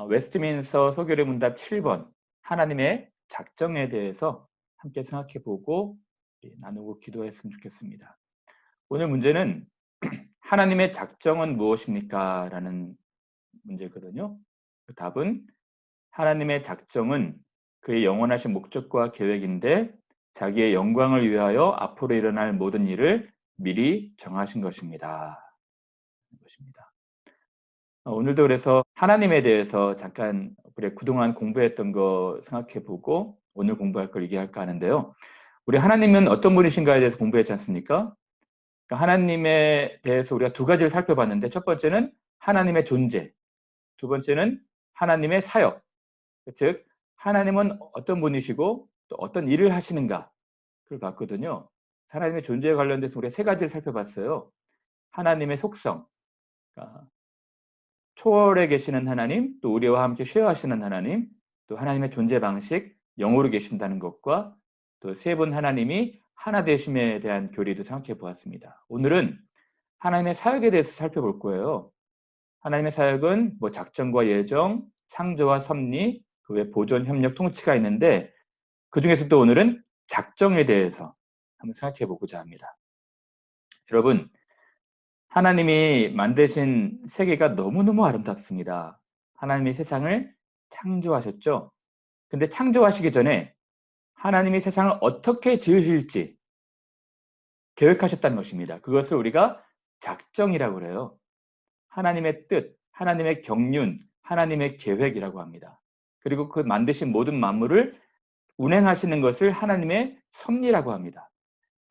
웨스트민스터 소교의 문답 7번 하나님의 작정에 대해서 함께 생각해 보고 나누고 기도했으면 좋겠습니다. 오늘 문제는 하나님의 작정은 무엇입니까? 라는 문제거든요. 그 답은 하나님의 작정은 그의 영원하신 목적과 계획인데 자기의 영광을 위하여 앞으로 일어날 모든 일을 미리 정하신 것입니다. 오늘도 그래서 하나님에 대해서 잠깐 그동안 공부했던 거 생각해 보고 오늘 공부할 걸 얘기할까 하는데요. 우리 하나님은 어떤 분이신가에 대해서 공부했지 않습니까? 그러니까 하나님에 대해서 우리가 두 가지를 살펴봤는데 첫 번째는 하나님의 존재, 두 번째는 하나님의 사역. 즉 하나님은 어떤 분이시고 또 어떤 일을 하시는가 그걸 봤거든요. 하나님의 존재에 관련돼서 우리가 세 가지를 살펴봤어요. 하나님의 속성, 그러니까 초월에 계시는 하나님, 또 우리와 함께 쉐어하시는 하나님, 또 하나님의 존재 방식, 영으로 계신다는 것과 또 세 분 하나님이 하나 되심에 대한 교리도 생각해 보았습니다. 오늘은 하나님의 사역에 대해서 살펴볼 거예요. 하나님의 사역은 뭐 작정과 예정, 창조와 섭리, 그 외 보존, 협력, 통치가 있는데 그중에서도 오늘은 작정에 대해서 한번 생각해 보고자 합니다. 여러분, 하나님이 만드신 세계가 너무너무 아름답습니다. 하나님이 세상을 창조하셨죠. 근데 창조하시기 전에 하나님이 세상을 어떻게 지으실지 계획하셨다는 것입니다. 그것을 우리가 작정이라고 그래요. 하나님의 뜻, 하나님의 경륜, 하나님의 계획이라고 합니다. 그리고 그 만드신 모든 만물을 운행하시는 것을 하나님의 섭리라고 합니다.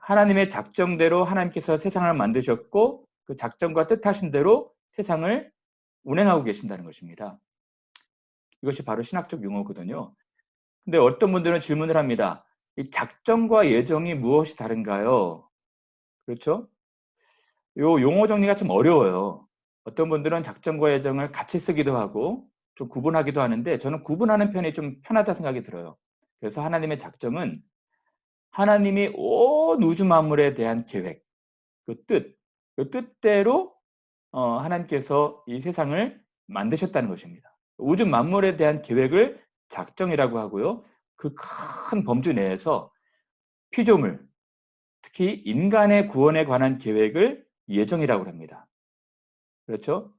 하나님의 작정대로 하나님께서 세상을 만드셨고 그 작정과 뜻하신 대로 세상을 운행하고 계신다는 것입니다. 이것이 바로 신학적 용어거든요. 근데 어떤 분들은 질문을 합니다. 이 작정과 예정이 무엇이 다른가요? 그렇죠? 요 용어 정리가 좀 어려워요. 어떤 분들은 작정과 예정을 같이 쓰기도 하고 좀 구분하기도 하는데 저는 구분하는 편이 좀 편하다 생각이 들어요. 그래서 하나님의 작정은 하나님이 온 우주 만물에 대한 계획, 그 뜻대로 하나님께서 이 세상을 만드셨다는 것입니다. 우주 만물에 대한 계획을 작정이라고 하고요. 그 큰 범주 내에서 피조물, 특히 인간의 구원에 관한 계획을 예정이라고 합니다. 그렇죠?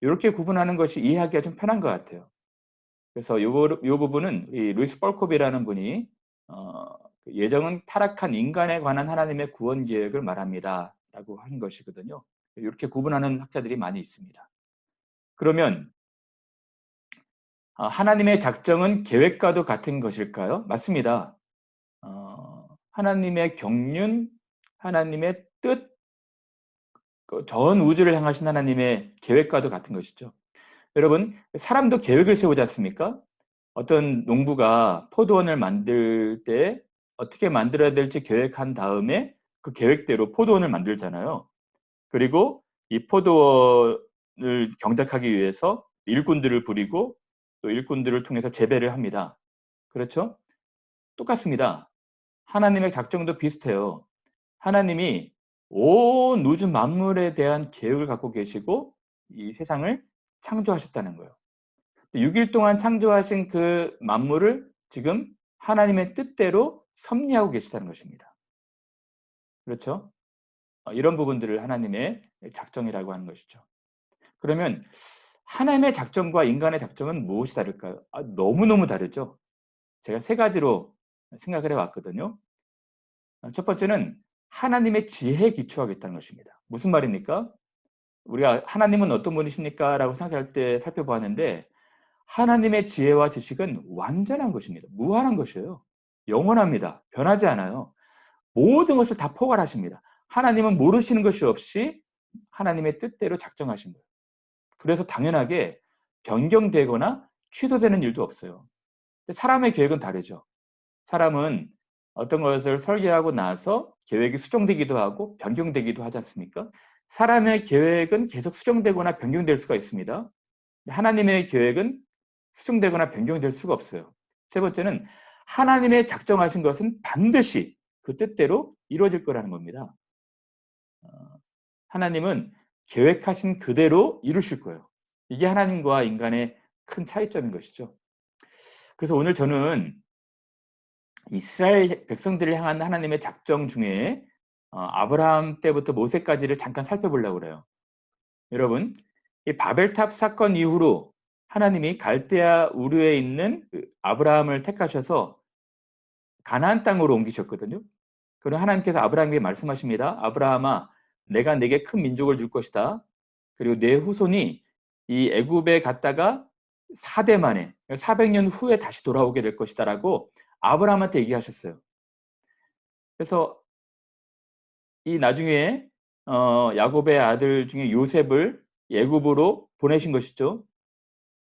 이렇게 구분하는 것이 이해하기가 좀 편한 것 같아요. 그래서 요 부분은 이 루이스 뻘콥이라는 분이 그 예정은 타락한 인간에 관한 하나님의 구원 계획을 말합니다라고 한 것이거든요. 이렇게 구분하는 학자들이 많이 있습니다. 그러면 하나님의 작정은 계획과도 같은 것일까요? 맞습니다. 하나님의 경륜, 하나님의 뜻, 그 전 우주를 향하신 하나님의 계획과도 같은 것이죠. 여러분, 사람도 계획을 세우지 않습니까? 어떤 농부가 포도원을 만들 때 어떻게 만들어야 될지 계획한 다음에 그 계획대로 포도원을 만들잖아요. 그리고 이 포도원을 경작하기 위해서 일꾼들을 부리고 또 일꾼들을 통해서 재배를 합니다. 그렇죠? 똑같습니다. 하나님의 작정도 비슷해요. 하나님이 온 우주 만물에 대한 계획을 갖고 계시고 이 세상을 창조하셨다는 거예요. 6일 동안 창조하신 그 만물을 지금 하나님의 뜻대로 섭리하고 계시다는 것입니다. 그렇죠? 이런 부분들을 하나님의 작정이라고 하는 것이죠. 그러면 하나님의 작정과 인간의 작정은 무엇이 다를까요? 너무너무 다르죠. 제가 세 가지로 생각을 해 왔거든요. 첫 번째는 하나님의 지혜에 기초하겠다는 것입니다. 무슨 말입니까? 우리가 '하나님은 어떤 분이십니까?' 라고 생각할 때 살펴보았는데 하나님의 지혜와 지식은 완전한 것입니다. 무한한 것이에요. 영원합니다. 변하지 않아요. 모든 것을 다 포괄하십니다. 하나님은 모르시는 것이 없이 하나님의 뜻대로 작정하신 거예요. 그래서 당연하게 변경되거나 취소되는 일도 없어요. 근데 사람의 계획은 다르죠. 사람은 어떤 것을 설계하고 나서 계획이 수정되기도 하고 변경되기도 하지 않습니까? 사람의 계획은 계속 수정되거나 변경될 수가 있습니다. 하나님의 계획은 수정되거나 변경될 수가 없어요. 세 번째는 하나님의 작정하신 것은 반드시 그 뜻대로 이루어질 거라는 겁니다. 하나님은 계획하신 그대로 이루실 거예요. 이게 하나님과 인간의 큰 차이점인 것이죠. 그래서 오늘 저는 이스라엘 백성들을 향한 하나님의 작정 중에 아브라함 때부터 모세까지를 잠깐 살펴보려고 그래요. 여러분, 이 바벨탑 사건 이후로 하나님이 갈대아 우르에 있는 그 아브라함을 택하셔서 가나안 땅으로 옮기셨거든요. 그리고 하나님께서 아브라함에게 말씀하십니다. 아브라함아, 내가 네게 큰 민족을 줄 것이다. 그리고 내 후손이 이 애굽에 갔다가 4대 만에 400년 후에 다시 돌아오게 될 것이다라고 아브라함한테 얘기하셨어요. 그래서 이 나중에 야곱의 아들 중에 요셉을 애굽으로 보내신 것이죠.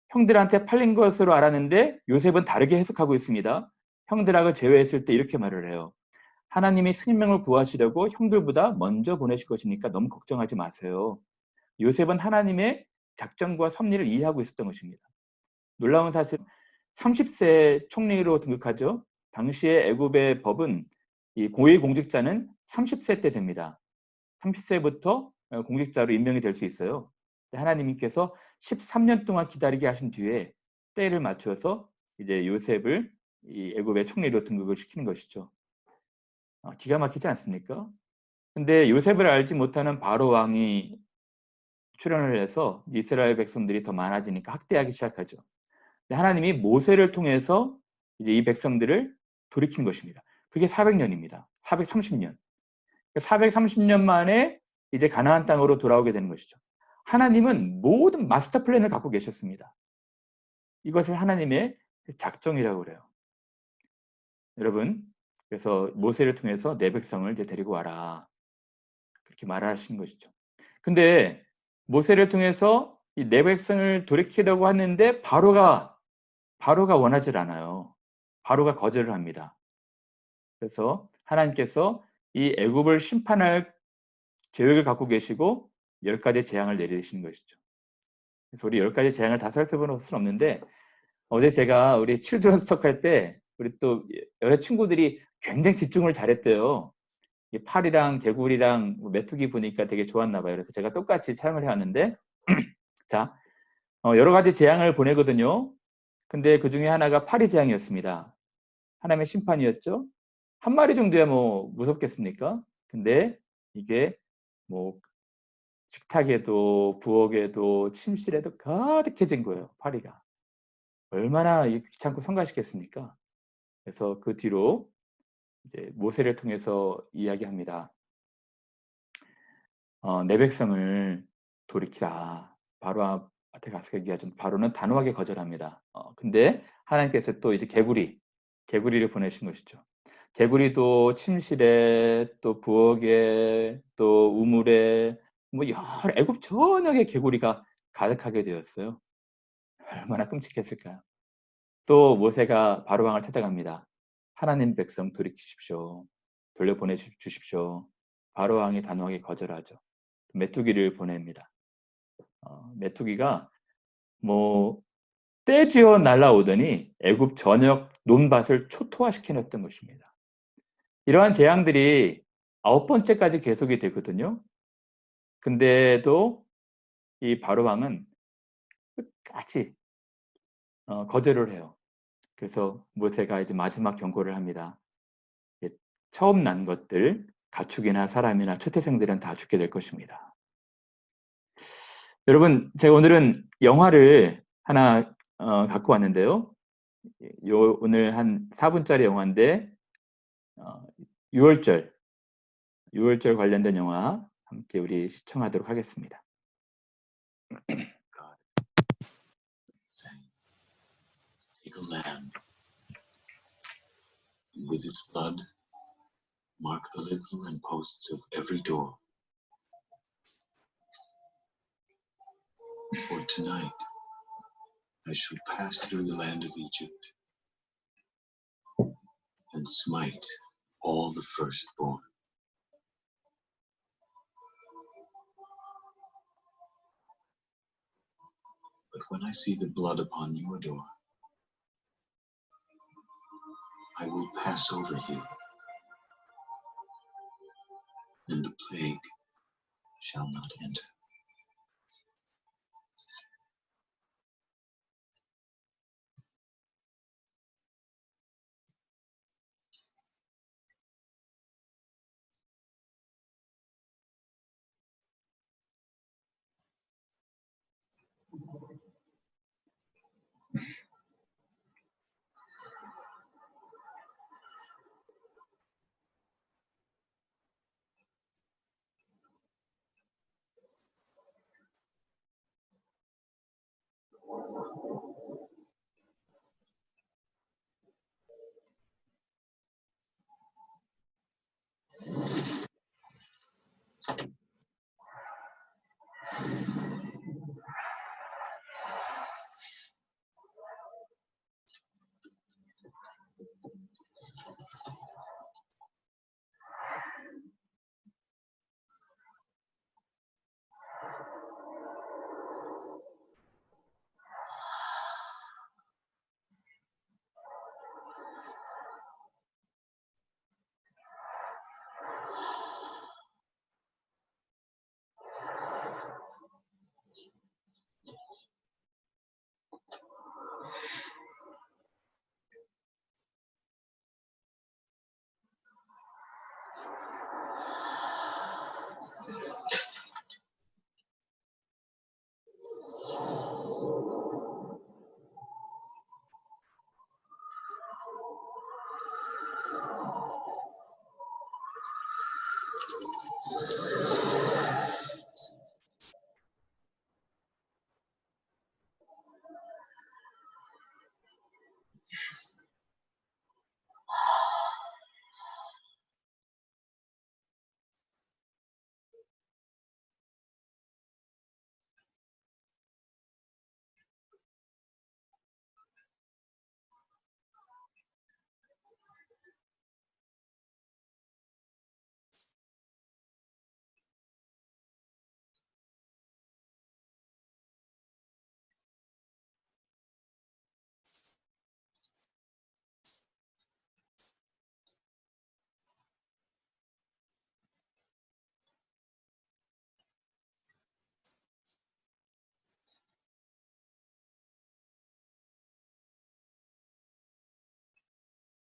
형들한테 팔린 것으로 알았는데 요셉은 다르게 해석하고 있습니다. 형들하고 제외했을 때 이렇게 말을 해요. 하나님이 생명을 구하시려고 형들보다 먼저 보내실 것이니까 너무 걱정하지 마세요. 요셉은 하나님의 작전과 섭리를 이해하고 있었던 것입니다. 놀라운 사실, 30세 총리로 등극하죠. 당시에 애굽의 법은 이 고위공직자는 30세 때 됩니다. 30세부터 공직자로 임명이 될 수 있어요. 하나님께서 13년 동안 기다리게 하신 뒤에 때를 맞춰서 이제 요셉을 이 애굽의 총리로 등극을 시키는 것이죠. 기가 막히지 않습니까? 근데 요셉을 알지 못하는 바로 왕이 출현을 해서 이스라엘 백성들이 더 많아지니까 학대하기 시작하죠. 하나님이 모세를 통해서 이제 이 백성들을 돌이킨 것입니다. 그게 400년입니다. 430년. 430년 만에 이제 가나안 땅으로 돌아오게 되는 것이죠. 하나님은 모든 마스터 플랜을 갖고 계셨습니다. 이것을 하나님의 작정이라고 그래요. 여러분, 그래서 모세를 통해서 내 백성을 이제 데리고 와라. 그렇게 말하신 것이죠. 근데 모세를 통해서 이 내 백성을 돌이키려고 하는데 바로가 원하질 않아요. 바로가 거절을 합니다. 그래서 하나님께서 이 애굽을 심판할 계획을 갖고 계시고 10가지 재앙을 내리시는 것이죠. 그래서 우리 10가지 재앙을 다 살펴보는 수는 없는데 어제 제가 우리 칠드런스 톡 할 때 우리 또 여자친구들이 굉장히 집중을 잘했대요. 이 파리랑 개구리랑 메뚜기 보니까 되게 좋았나 봐요. 그래서 제가 똑같이 촬영을 해왔는데 자, 여러 가지 재앙을 보내거든요. 근데 그 중에 하나가 파리 재앙이었습니다. 하나님의 심판이었죠. 한 마리 정도야 뭐 무섭겠습니까? 근데 이게 뭐 식탁에도 부엌에도 침실에도 가득해진 거예요. 파리가. 얼마나 귀찮고 성가시겠습니까? 그래서 그 뒤로 이제 모세를 통해서 이야기합니다. 내 백성을 돌이키라. 바로 앞에 가서 얘기하죠. 바로는 단호하게 거절합니다. 근데 하나님께서 또 이제 개구리를 보내신 것이죠. 개구리도 침실에 또 부엌에 또 우물에 뭐 여러 애굽 전역에 개구리가 가득하게 되었어요. 얼마나 끔찍했을까요? 또 모세가 바로왕을 찾아갑니다. 하나님 백성 돌이키십시오. 돌려보내 주십시오. 바로왕이 단호하게 거절하죠. 메뚜기를 보냅니다. 메뚜기가 뭐 떼지어 날아오더니 애굽 전역 논밭을 초토화시켜 놨던 것입니다. 이러한 재앙들이 9번째까지 계속이 되거든요. 근데도 이 바로왕은 끝까지 거절을 해요. 그래서 모세가 이제 마지막 경고를 합니다. 처음 난 것들, 가축이나 사람이나 초태생들은 다 죽게 될 것입니다. 여러분, 제가 오늘은 영화를 하나 갖고 왔는데요. 오늘 한 4분짜리 영화인데 6월절 관련된 영화 함께 우리 시청하도록 하겠습니다. Take a lamb, and with its blood mark the lintel and posts of every door. For tonight I shall pass through the land of Egypt and smite all the firstborn. But when I see the blood upon your door, I will pass over you, and the plague shall not enter.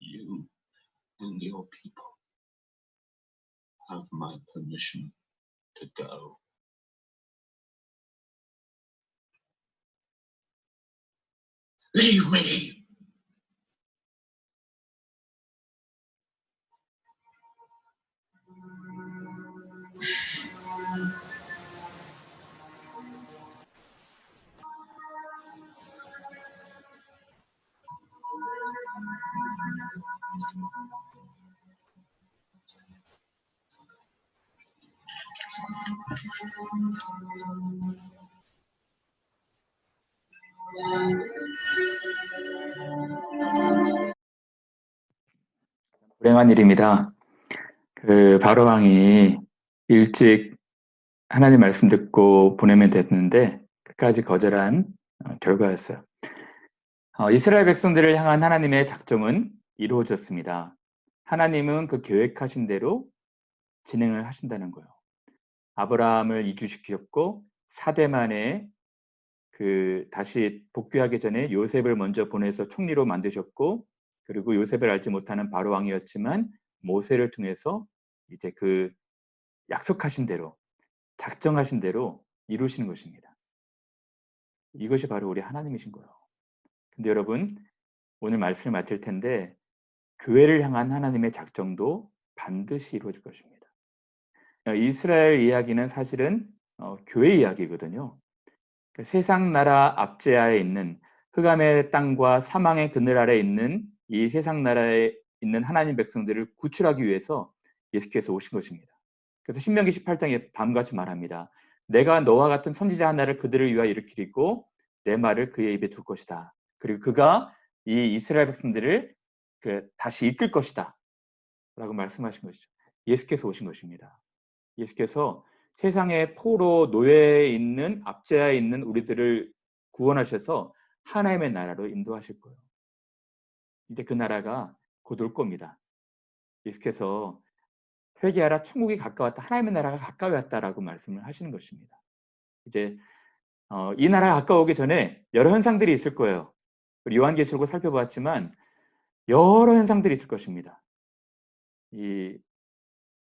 You and your people have my permission to go. Leave me! 불행한 일입니다. 그 바로왕이 일찍 하나님 말씀 듣고 보내면 됐는데 끝까지 거절한 결과였어요. 이스라엘 백성들을 향한 하나님의 작정은 이루어졌습니다. 하나님은 그 계획하신 대로 진행을 하신다는 거예요. 아브라함을 이주시켰고 4대 만에 다시 복귀하기 전에 요셉을 먼저 보내서 총리로 만드셨고, 그리고 요셉을 알지 못하는 바로 왕이었지만 모세를 통해서 이제 그 약속하신 대로, 작정하신 대로 이루시는 것입니다. 이것이 바로 우리 하나님이신 거예요. 근데 여러분, 오늘 말씀을 마칠 텐데 교회를 향한 하나님의 작정도 반드시 이루어질 것입니다. 이스라엘 이야기는 사실은 교회 이야기거든요. 세상 나라 압제하에 있는 흑암의 땅과 사망의 그늘 아래 있는 이 세상 나라에 있는 하나님 백성들을 구출하기 위해서 예수께서 오신 것입니다. 그래서 신명기 18장에 다음과 같이 말합니다. 내가 너와 같은 선지자 하나를 그들을 위하여 일으키고 내 말을 그의 입에 둘 것이다. 그리고 그가 이 이스라엘 백성들을 다시 이끌 것이다. 라고 말씀하신 것이죠. 예수께서 오신 것입니다. 예수께서 세상의 포로 노예에 있는 압제하에 있는 우리들을 구원하셔서 하나님의 나라로 인도하실 거예요. 이제 그 나라가 곧 올 겁니다. 예수께서 회개하라, 천국이 가까웠다, 하나님의 나라가 가까이 왔다라고 말씀을 하시는 것입니다. 이제 이 나라가 가까우기 전에 여러 현상들이 있을 거예요. 우리 요한계시록을 살펴보았지만 여러 현상들이 있을 것입니다. 이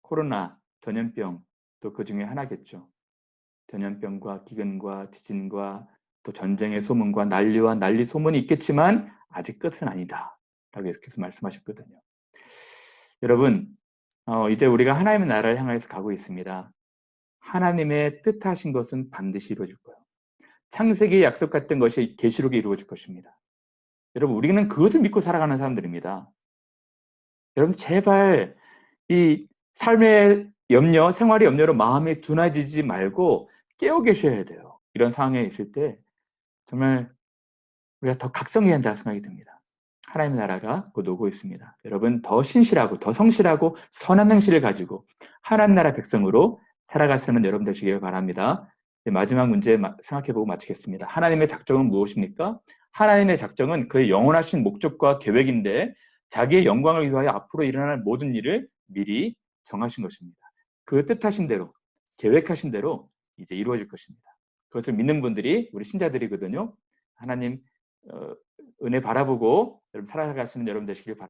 코로나, 전염병, 또 그 중에 하나겠죠. 전염병과 기근과 지진과 또 전쟁의 소문과 난리와 난리 소문이 있겠지만 아직 끝은 아니다 라고 예수께서 말씀하셨거든요. 여러분, 이제 우리가 하나님의 나라를 향해서 가고 있습니다. 하나님의 뜻하신 것은 반드시 이루어질 거예요. 창세기의 약속했던 것이 계시록에 이루어질 것입니다. 여러분, 우리는 그것을 믿고 살아가는 사람들입니다. 여러분, 제발 이 삶의 염려, 생활의 염려로 마음이 둔해지지 말고 깨어 계셔야 돼요. 이런 상황에 있을 때 정말 우리가 더 각성해야 한다는 생각이 듭니다. 하나님의 나라가 곧 오고 있습니다. 여러분, 더 신실하고 더 성실하고 선한 행실을 가지고 하나님 나라 백성으로 살아가시는 여러분 되시길 바랍니다. 마지막 문제 생각해보고 마치겠습니다. 하나님의 작정은 무엇입니까? 하나님의 작정은 그의 영원하신 목적과 계획인데 자기의 영광을 위하여 앞으로 일어날 모든 일을 미리 정하신 것입니다. 그 뜻하신 대로, 계획하신 대로 이제 이루어질 것입니다. 그것을 믿는 분들이 우리 신자들이거든요. 하나님 은혜 바라보고 여러분 살아가시는 여러분 되시길 바랍니다.